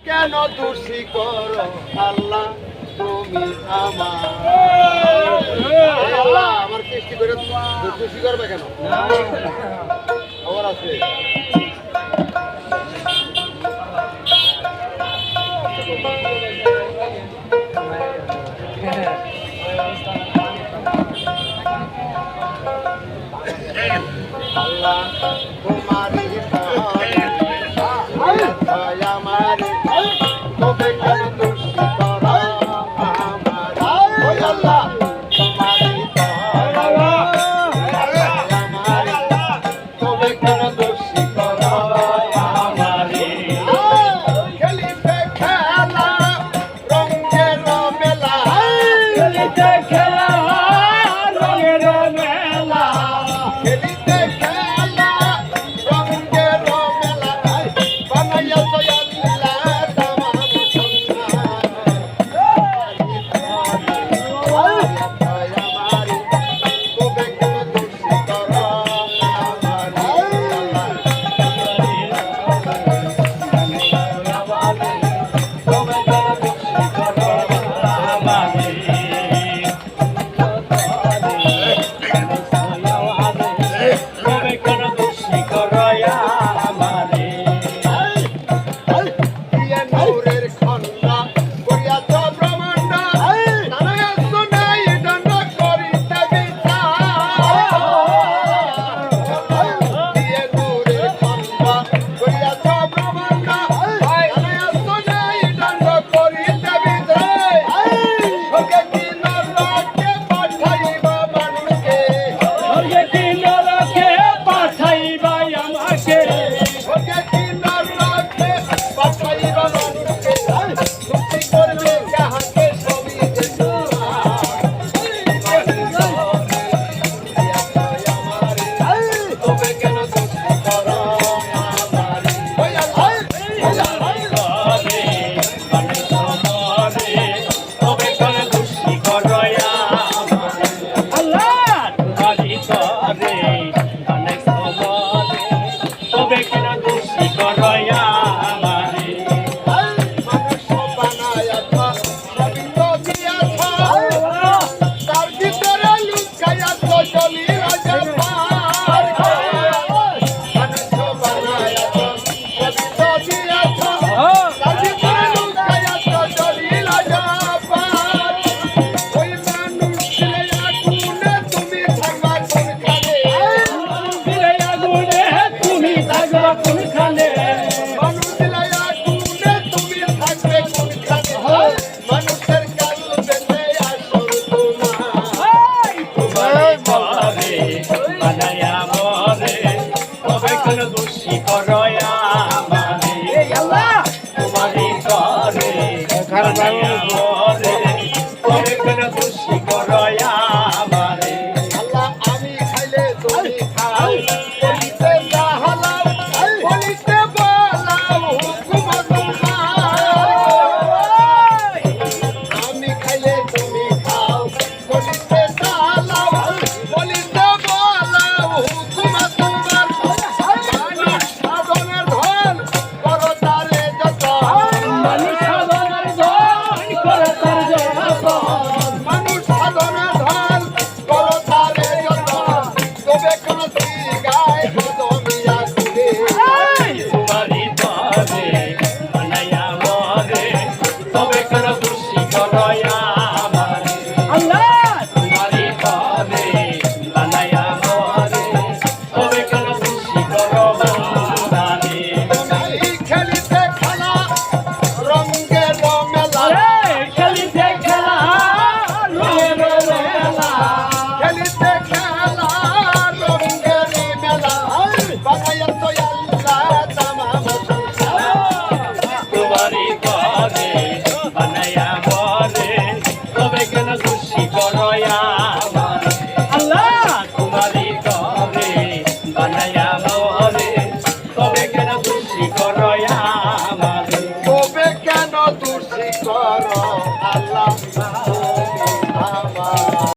কেন দোষী করো আল্লাহ তুমি আমার আল্লাহ আমার সৃষ্টি করে দোষী করবে কেন খবর আছে আল্লাহ তোমারই আমার তবে কেন দোষী করো আমার আল্লাহ তোমারই আমার তবে কেন দোষী করো আমার খেলিতে খেলা রঙের মেলা খেলিতে খেলা রঙের মেলা খেলিতে খেলা রঙের মেলা বানাইয়া দোষী করো আমারে আল্লাহ তোমারই করে